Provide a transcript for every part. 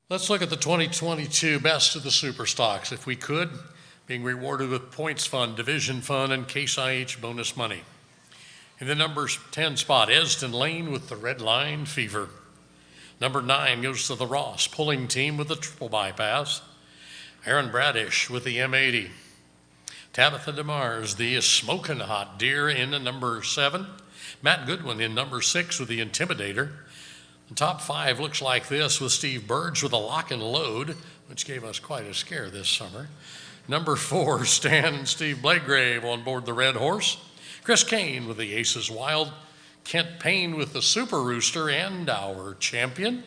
Let's look at the 2022 best of the super stocks, if we could, being rewarded with points fund, division fund, and Case IH bonus money. In the number 10 spot, Esden Lane with the red line fever. Number 9 goes to the Ross pulling team with the triple bypass. Aaron Bradish with the M80. Tabitha DeMars, the smoking hot deer, in the number 7. Matt Goodwin in number 6 with the Intimidator. The top 5 looks like this, with Steve Burge with a lock and load, which gave us quite a scare this summer. Number 4, Stan and Steve Blagrave on board the Red Horse. Chris Kane with the Aces Wild. Kent Payne with the Super Rooster, and our champion.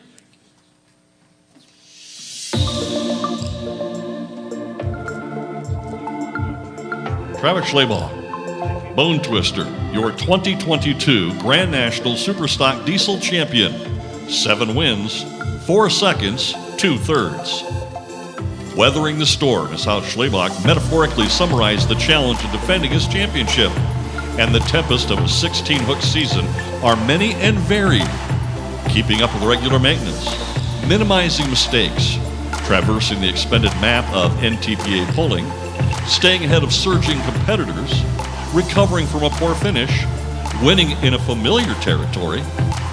Travis Schlabach, Bone Twister, your 2022 Grand National Superstock Diesel Champion. 7 wins, 4 seconds, 2/3. Weathering the storm is how Schlabach metaphorically summarized the challenge of defending his championship. And the tempest of a 16-hook season are many and varied. Keeping up with regular maintenance, minimizing mistakes, traversing the expended map of NTPA pulling, staying ahead of surging competitors, recovering from a poor finish, winning in a familiar territory,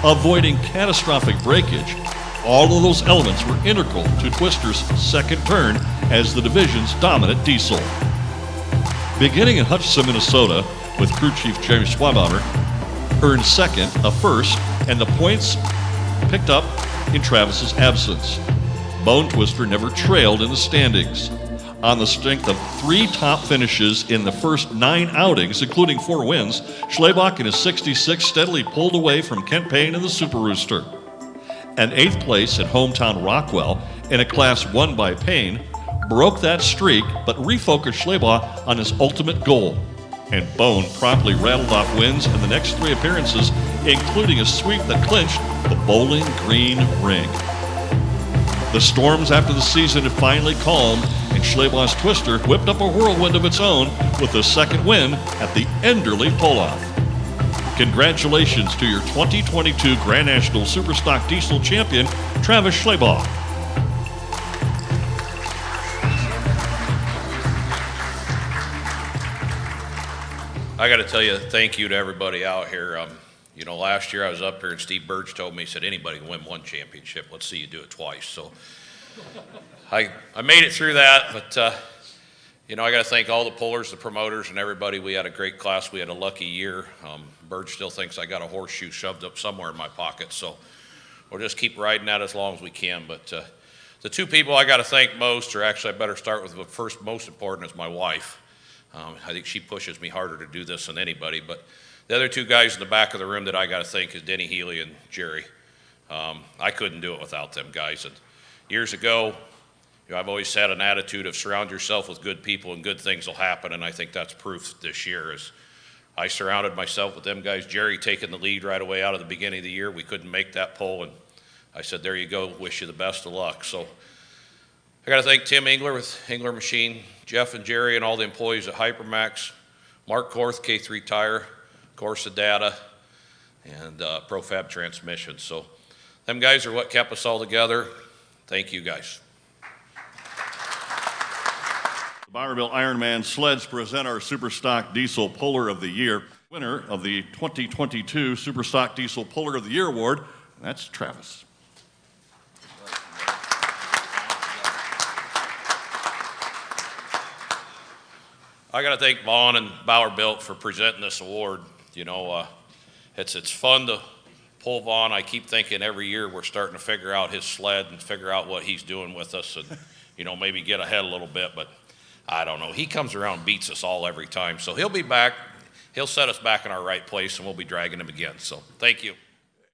avoiding catastrophic breakage. All of those elements were integral to Twister's second turn as the division's dominant diesel. Beginning in Hutchinson, Minnesota, with crew chief Jerry Schwabauer, earned second, a first, and the points picked up in Travis's absence. Bone Twister never trailed in the standings. On the strength of 3 top finishes in the first 9 outings, including 4 wins, Schlabach in his 66 steadily pulled away from Kent Payne and the Super Rooster. An 8th place at hometown Rockwell in a class won by Payne broke that streak, but refocused Schlabach on his ultimate goal. And Bone promptly rattled off wins in the next 3 appearances, including a sweep that clinched the Bowling Green Ring. The storms after the season had finally calmed, and Schlabach's Twister whipped up a whirlwind of its own with the second win at the Enderley Pull-Off. Congratulations to your 2022 Grand National Superstock Diesel Champion, Travis Schlabach. I got to tell you, thank you to everybody out here. Last year I was up here and Steve Burge told me, he said, anybody can win 1 championship. Let's see you do it twice. So I made it through that, but I got to thank all the pullers, the promoters, and everybody. We had a great class. We had a lucky year. Burge still thinks I got a horseshoe shoved up somewhere in my pocket, so we'll just keep riding that as long as we can. But the 2 people I got to thank most, or actually I better start with the first most important, is my wife. I think she pushes me harder to do this than anybody, but the other 2 guys in the back of the room that I got to thank is Denny Healy and Jerry. I couldn't do it without them guys. And years ago, I've always had an attitude of surround yourself with good people and good things will happen, and I think that's proof this year. As I surrounded myself with them guys, Jerry taking the lead right away out of the beginning of the year. We couldn't make that pull, and I said, there you go, wish you the best of luck. So I got to thank Tim Engler with Engler Machine, Jeff and Jerry and all the employees at Hypermax, Mark Korth, K3 Tire, Corsa Data, and Profab Transmission. So them guys are what kept us all together. Thank you guys. The Bowerville Ironman sleds present our Superstock Diesel Puller of the Year. Winner of the 2022 Superstock Diesel Puller of the Year award, and that's Travis. I got to thank Vaughn and Bowerbuilt for presenting this award. It's fun to pull Vaughn. I keep thinking every year we're starting to figure out his sled and figure out what he's doing with us and, maybe get ahead a little bit, but I don't know. He comes around and beats us all every time. So he'll be back. He'll set us back in our right place, and we'll be dragging him again. So thank you.